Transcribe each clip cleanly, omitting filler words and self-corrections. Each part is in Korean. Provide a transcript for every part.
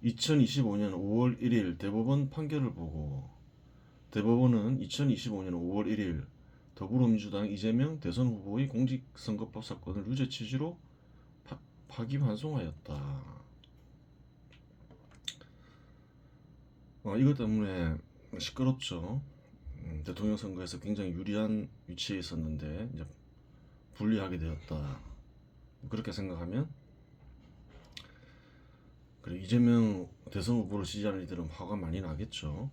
2025년 5월 1일 대법원 판결을 보고 대법원은 2025년 5월 1일 더불어민주당 이재명 대선 후보의 공직선거법 사건을 유죄 취지로 파기환송하였다. 이것 때문에 시끄럽죠. 대통령 선거에서 굉장히 유리한 위치에 있었는데 이제 불리하게 되었다. 그렇게 생각하면 그래, 이재명 대선 후보를 지지하는 이들은 화가 많이 나겠죠.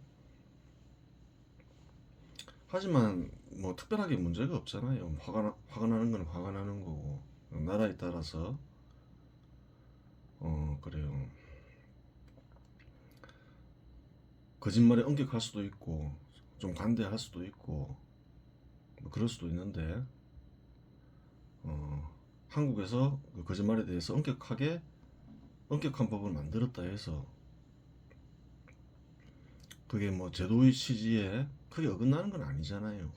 하지만 뭐 특별하게 문제가 없잖아요. 화가 나는 건 화가 나는 거고 나라에 따라서 그래요. 거짓말에 엄격할 수도 있고 좀 관대할 수도 있고 뭐 그럴 수도 있는데 한국에서 그 거짓말에 대해서 엄격한 법을 만들었다 해서 그게 뭐 제도의 취지에 크게 어긋나는 건 아니잖아요.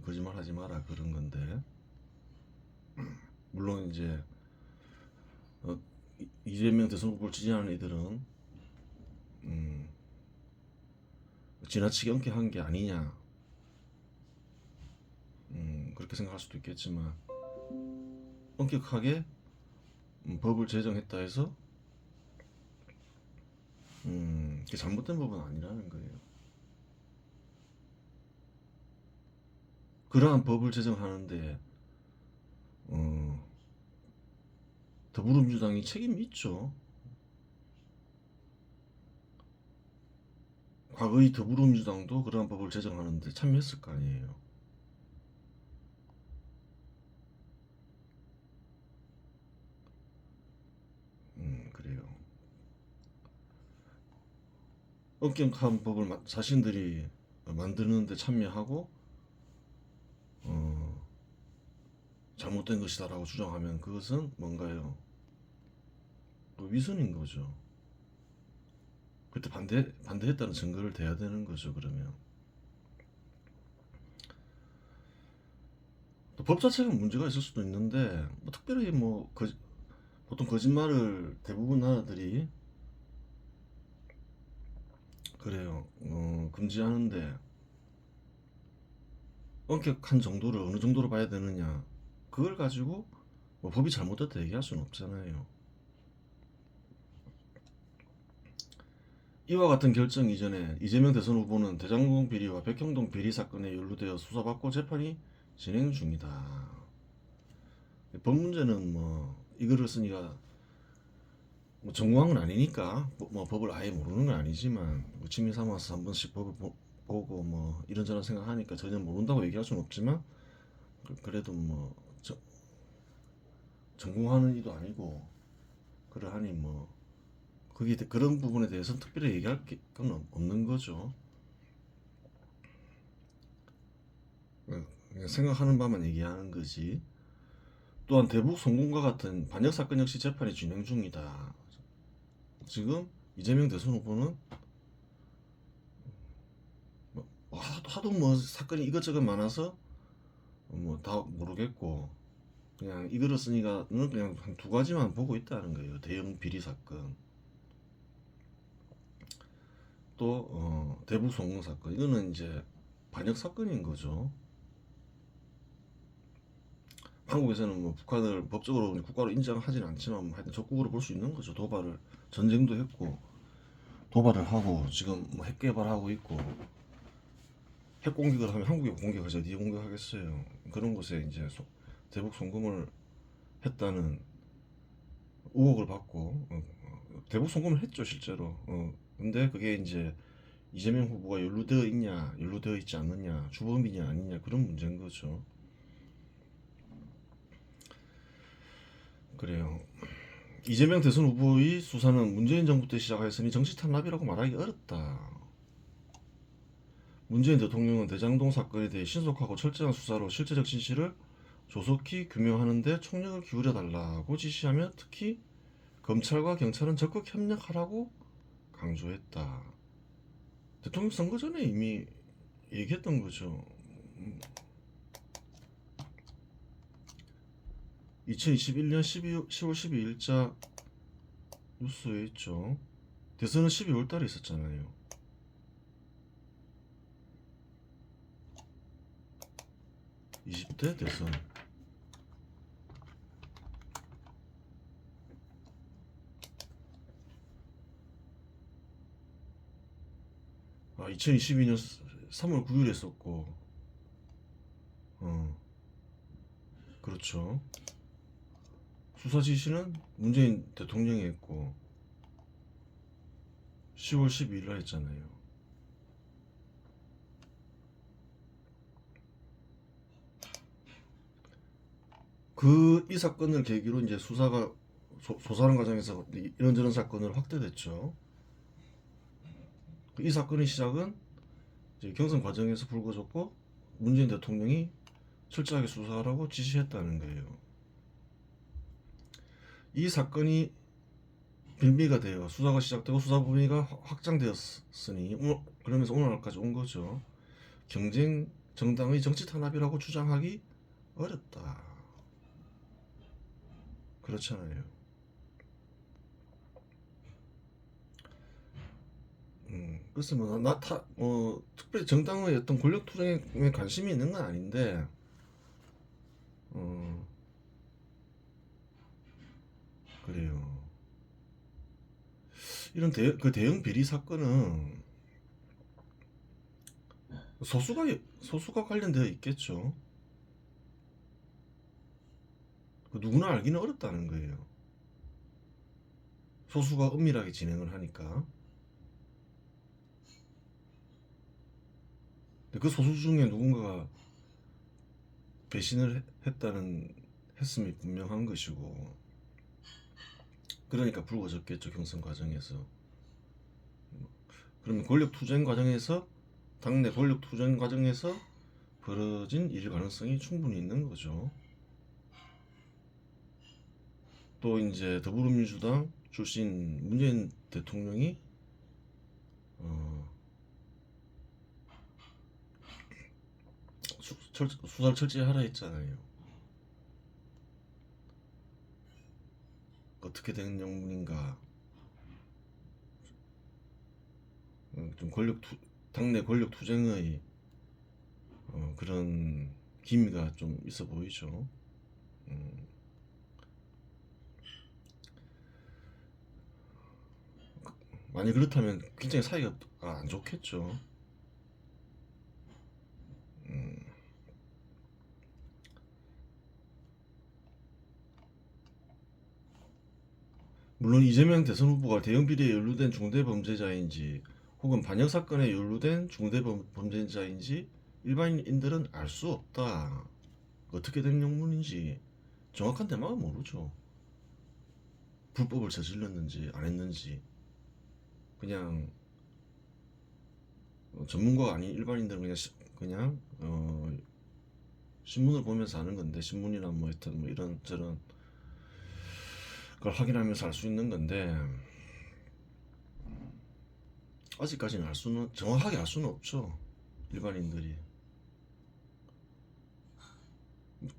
거짓말 하지 마라 그런 건데 물론 이제 이재명 대선 후보를 지지하는 이들은 지나치게 엄격한 게 아니냐 그렇게 생각할 수도 있겠지만 엄격하게 법을 제정했다 해서 그게 잘못된 법은 아니라는 거예요. 그러한 법을 제정하는데 더불어민주당이 책임이 있죠. 과거의 더불어민주당도 그러한 법을 제정하는데 참여했을 거 아니에요. 그래요. 엄격한 법을 자신들이 만드는데 참여하고 어, 잘못된 것이다라고 주장하면 그것은 뭔가요? 위선인 거죠. 그때 반대했다는 증거를 대야 되는 거죠. 그러면 또 법 자체가 문제가 있을 수도 있는데 뭐 특별히 보통 거짓말을 대부분 나라들이 그래요. 금지하는데 엄격한 정도를 어느 정도로 봐야 되느냐 그걸 가지고 뭐 법이 잘못됐다 얘기할 수는 없잖아요. 이와 같은 결정 이전에 이재명 대선 후보는 대장동 비리와 백형동 비리 사건에 연루되어 수사받고 재판이 진행 중이다. 법 문제는 뭐 이거를 쓰니까 뭐 전공한 건 아니니까 뭐 법을 아예 모르는 건 아니지만 뭐 취미 삼아서 한 번씩 법을 보고 뭐 이런저런 생각하니까 전혀 모른다고 얘기할 수는 없지만 그래도 뭐 전공하는 이도 아니고 그러하니 뭐 그게 그런 부분에 대해서는 특별히 얘기할 건 없는 거죠. 그냥 생각하는 바만 얘기하는 거지. 또한 대북 송금과 같은 반역 사건 역시 재판이 진행 중이다. 지금 이재명 대선 후보는 하도 뭐 사건이 이것저것 많아서 뭐 다 모르겠고 그냥 이거를 쓰니까는 그냥 한 두 가지만 보고 있다는 거예요. 대형 비리 사건 또 대북 송금 사건 이거는 이제 반역 사건인 거죠. 한국에서는 뭐 북한을 법적으로 국가로 인정하지는 않지만 뭐 하여튼 적국으로 볼 수 있는 거죠. 전쟁도 했고 도발을 하고 지금 뭐 핵 개발하고 있고 핵 공격을 하면 한국에 공격하죠. 어디에 공격하겠어요. 그런 곳에 이제 대북 송금을 했다는 의혹을 받고 대북 송금을 했죠 실제로. 근데 그게 이제 이재명 후보가 연루되어 있냐 연루되어 있지 않느냐 주범이냐 아니냐 그런 문제인 거죠. 그래요. 이재명 대선 후보의 수사는 문재인 정부 때 시작하였으니 정치 탄압이라고 말하기 어렵다. 문재인 대통령은 대장동 사건에 대해 신속하고 철저한 수사로 실제적 진실을 조속히 규명하는 데 총력을 기울여달라고 지시하며 특히 검찰과 경찰은 적극 협력하라고 강조했다. 대통령 선거 전에 이미 얘기했던 거죠. 2021년 10월 12일자 뉴스에 있죠. 대선은 12월 달에 있었잖아요. (20대) 대선. 2022년 3월 9일에 했었고, 그렇죠. 수사 지시는 문재인 대통령이 했고, 10월 12일 날 했잖아요. 이 사건을 계기로 이제 수사가 조사하는 과정에서 이런저런 사건을 확대됐죠. 이 사건의 시작은 이제 경선 과정에서 불거졌고, 문재인 대통령이 철저하게 수사하라고 지시했다는 거예요. 이 사건이 빌미가 되어 수사가 시작되고 수사 범위가 확장되었으니, 그러면서 오늘날까지 온 거죠. 경쟁 정당의 정치 탄압이라고 주장하기 어렵다. 그렇잖아요. 그래서 특별히 정당의 어떤 권력 투쟁에 관심이 있는 건 아닌데, 그래요. 이런 대형 비리 사건은 소수가 관련되어 있겠죠. 누구나 알기는 어렵다는 거예요. 소수가 은밀하게 진행을 하니까. 근데 그 소수 중에 누군가가 배신을 했음이 분명한 것이고, 그러니까 불거졌겠죠, 경선 과정에서. 그러면 당내 권력 투쟁 과정에서 벌어진 일 가능성이 충분히 있는 거죠. 또 이제 더불어민주당 출신 문재인 대통령이 수사를 철저히 하라 했잖아요. 어떻게 된 영문인가. 좀 당내 권력 투쟁의 그런 기미가 좀 있어 보이죠. 만약 그렇다면 굉장히 사이가 안 좋겠죠. 물론 이재명 대선 후보가 대형 비리에 연루된 중대 범죄자인지 혹은 반역 사건에 연루된 중대 범죄자인지 일반인들은 알 수 없다. 어떻게 된 영문인지 정확한 대목은 모르죠. 불법을 저질렀는지 안 했는지. 그냥 전문가가 아닌 일반인들은 그냥 신문을 보면서 아는 건데, 신문이나 뭐 하여튼 뭐 이런 저런 걸 확인하면서 알 수 있는 건데, 아직까지는 정확하게 알 수는 없죠. 일반인들이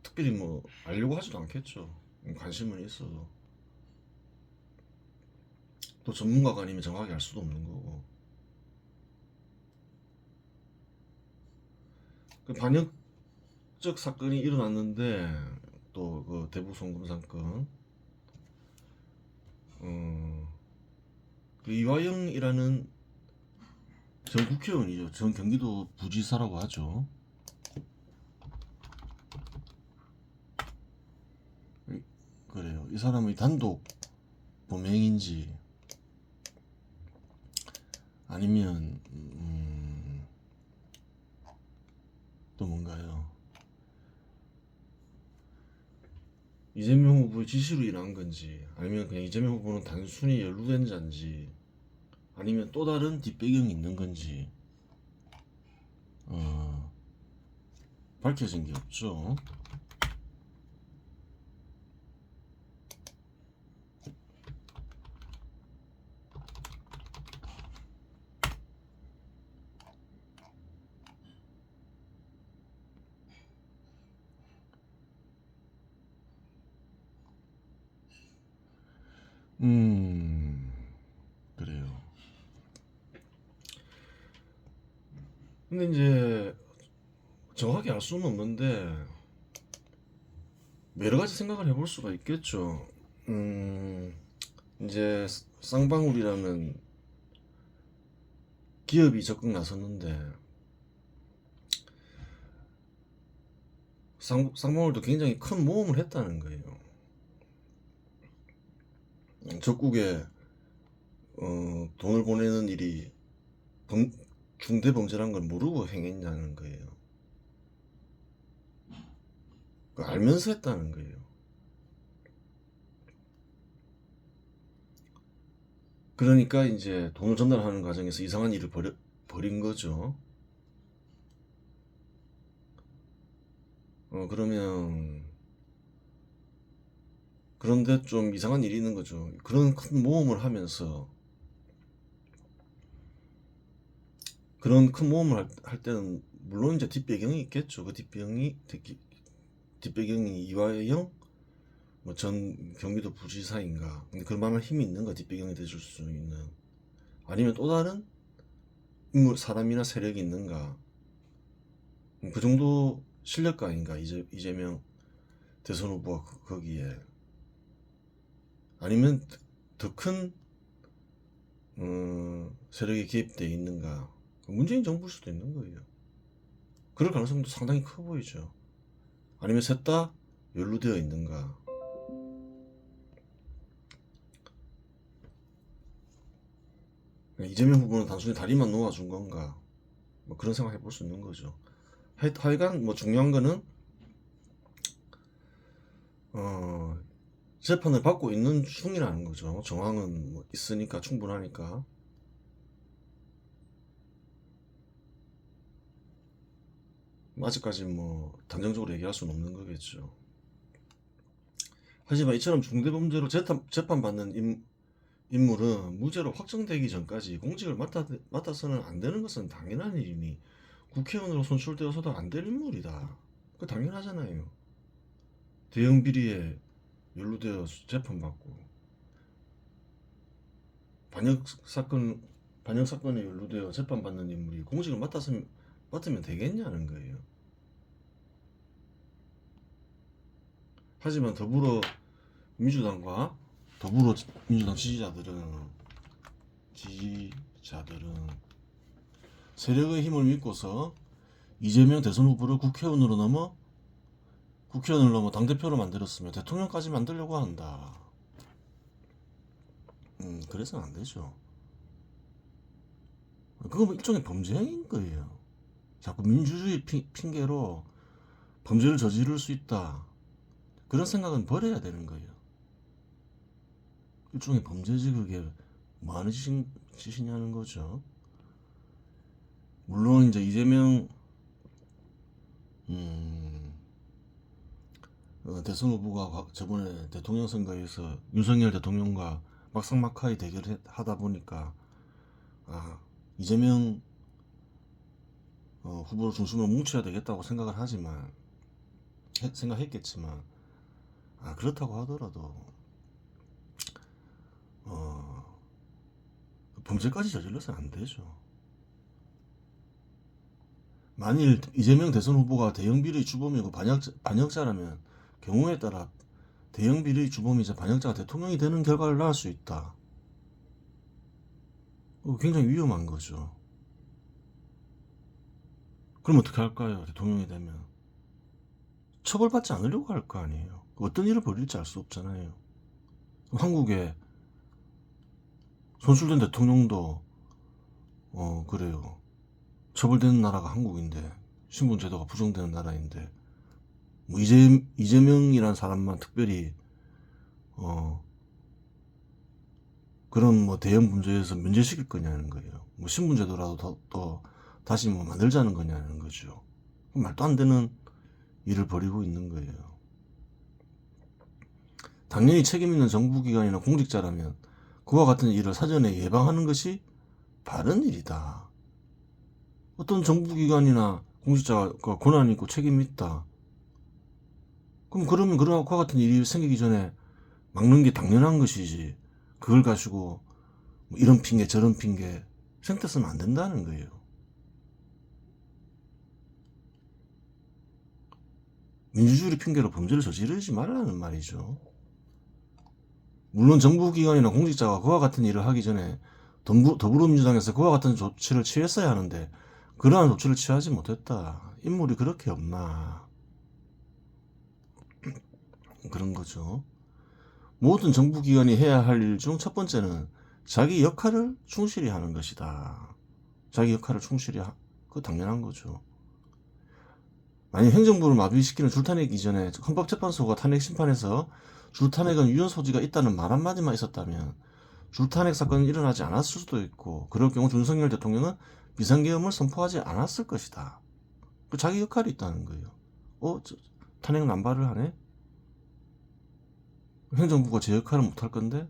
특별히 뭐 알려고 하지도 않겠죠. 관심은 있어도. 또 전문가가 아니면 정확하게 알 수도 없는 거고. 그 반역적 사건이 일어났는데, 또 그 대북 송금 사건, 그 이화영이라는 전 국회의원이죠. 전 경기도 부지사라고 하죠. 그래요. 이 사람의 단독 범행인지 아니면 또 뭔가요? 이재명 후보의 지시로 일한 건지, 아니면 그냥 이재명 후보는 단순히 연루된 자인지, 아니면 또 다른 뒷배경이 있는 건지 밝혀진 게 없죠. 그래요. 근데 이제 정확히 알 수는 없는데 여러 가지 생각을 해볼 수가 있겠죠. 이제 쌍방울이라는 기업이 적극 나섰는데 쌍방울도 굉장히 큰 모험을 했다는 거예요. 적국에 돈을 보내는 일이 중대 범죄란 걸 모르고 행했냐는 거예요. 알면서 했다는 거예요. 그러니까 이제 돈을 전달하는 과정에서 이상한 일을 벌인 거죠. 그러면 그런데 좀 이상한 일이 있는 거죠. 그런 큰 모험을 하면서 그런 큰 모험을 할 때는 물론 이제 뒷배경이 있겠죠. 그 뒷배경이 이화영 뭐 전 경기도 부지사인가. 근데 그만한 힘이 있는 거 뒷배경이 돼줄 수 있는. 아니면 또 다른 인물 사람이나 세력이 있는가. 그 정도 실력가 아닌가 이재명 대선 후보가 거기에. 아니면 더 큰 세력이 개입되어 있는가. 문재인 정부일 수도 있는 거예요. 그럴 가능성도 상당히 커 보이죠. 아니면 셋 다 연루되어 있는가. 이재명 후보는 단순히 다리만 놓아준 건가. 뭐 그런 생각 해볼 수 있는 거죠. 하여간 뭐 중요한 거는 재판을 받고 있는 중이라는 거죠. 정황은 뭐 있으니까 충분하니까. 아직까지 뭐 단정적으로 얘기할 수는 없는 거겠죠. 하지만 이처럼 중대범죄로 재판받는 인물은 무죄로 확정되기 전까지 공직을 맡아서는 안 되는 것은 당연한 일이니 국회의원으로 선출되어서도 안 될 인물이다. 그 당연하잖아요. 대형 비리에 연루되어 재판받고 반역 사건에 연루되어 재판받는 인물이 공직을 맡으면 되겠냐는 거예요. 하지만 더불어민주당 지지자들은 세력의 힘을 믿고서 이재명 대선 후보를 국회의원을 넘어 당대표로 만들었으면 대통령까지 만들려고 한다. 그래서는 안 되죠. 그건 뭐 일종의 범죄 행위인 거예요. 자꾸 민주주의 핑계로 범죄를 저지를 수 있다. 그런 생각은 버려야 되는 거예요. 일종의 범죄지 그게 뭐 하는 짓이냐는 거죠. 물론 이제 이재명 대선 후보가 저번에 대통령 선거에서 윤석열 대통령과 막상막하의 대결을 하다 보니까 이재명 후보를 중심으로 뭉쳐야 되겠다고 생각했겠지만 그렇다고 하더라도 범죄까지 저질러서는 안 되죠. 만일 이재명 대선 후보가 대형 비리 주범이고 반역자라면 경우에 따라 대형 비리 주범이자 반역자가 대통령이 되는 결과를 낳을 수 있다. 굉장히 위험한 거죠. 그럼 어떻게 할까요? 대통령이 되면 처벌받지 않으려고 할 거 아니에요. 어떤 일을 벌일지 알 수 없잖아요. 한국에 선출된 대통령도 그래요. 처벌되는 나라가 한국인데 신분제도가 부정되는 나라인데 뭐 이재명이란 사람만 특별히 그런 뭐 대형 문제에서 면제시킬 거냐는 거예요. 뭐 신분제도라도 더 다시 뭐 만들자는 거냐는 거죠. 말도 안 되는 일을 벌이고 있는 거예요. 당연히 책임 있는 정부기관이나 공직자라면 그와 같은 일을 사전에 예방하는 것이 바른 일이다. 어떤 정부기관이나 공직자가 권한이 있고 책임이 있다. 그러면 그와 같은 일이 생기기 전에 막는 게 당연한 것이지. 그걸 가지고 뭐 이런 핑계 저런 핑계 생태 쓰면 안 된다는 거예요. 민주주의를 핑계로 범죄를 저지르지 말라는 말이죠. 물론 정부기관이나 공직자가 그와 같은 일을 하기 전에 더불어민주당에서 그와 같은 조치를 취했어야 하는데 그러한 조치를 취하지 못했다. 인물이 그렇게 없나. 그런 거죠. 모든 정부기관이 해야 할 일 중 첫 번째는 자기 역할을 충실히 하는 것이다. 자기 역할을 충실히 그거 당연한 거죠. 만약 행정부를 마비시키는 줄탄핵 이전에 헌법재판소가 탄핵 심판에서 줄탄핵은 유연 소지가 있다는 말 한마디만 있었다면 줄탄핵 사건은 일어나지 않았을 수도 있고, 그럴 경우 윤석열 대통령은 비상계엄을 선포하지 않았을 것이다. 그 자기 역할이 있다는 거예요. 탄핵 남발을 하네? 행정부가 제 역할을 못할 건데?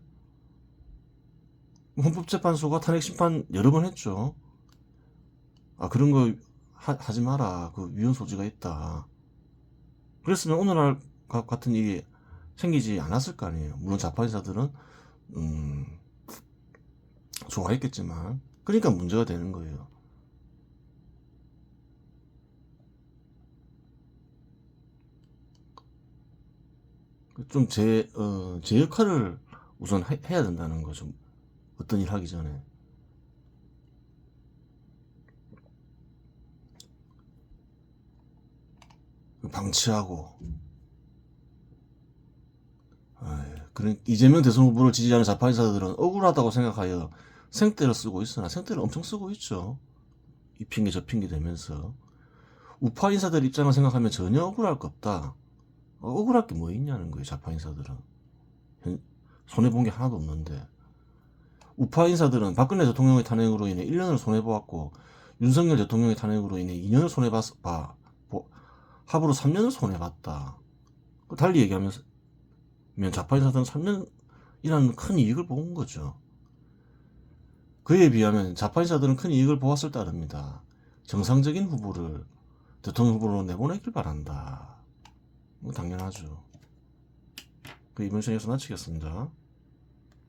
헌법재판소가 탄핵 심판 여러 번 했죠. 그런 거 하지 마라. 그 위헌 소지가 있다. 그랬으면 오늘날 같은 일이 생기지 않았을 거 아니에요. 물론 좌파인사들은 좋아했겠지만, 그러니까 문제가 되는 거예요. 좀 제 역할을 우선 해야 된다는 거죠. 어떤 일 하기 전에. 방치하고. 그런 이재명 대선 후보를 지지하는 좌파 인사들은 억울하다고 생각하여 생떼를 쓰고 있으나 생떼를 엄청 쓰고 있죠. 이 핑계 저 핑계 대면서. 우파 인사들 입장을 생각하면 전혀 억울할 거 없다. 억울할 게 뭐 있냐는 거예요. 좌파 인사들은 손해본 게 하나도 없는데, 우파 인사들은 박근혜 대통령의 탄핵으로 인해 1년을 손해보았고 윤석열 대통령의 탄핵으로 인해 2년을 손해봤다. 합으로 3년을 손해봤다. 달리 얘기하면 좌파 인사들은 3년이라는 큰 이익을 본 거죠. 그에 비하면 좌파 인사들은 큰 이익을 보았을 따릅니다. 정상적인 후보를 대통령 후보로 내보내길 바란다. 당연하죠. 이번 시간에서 마치겠습니다.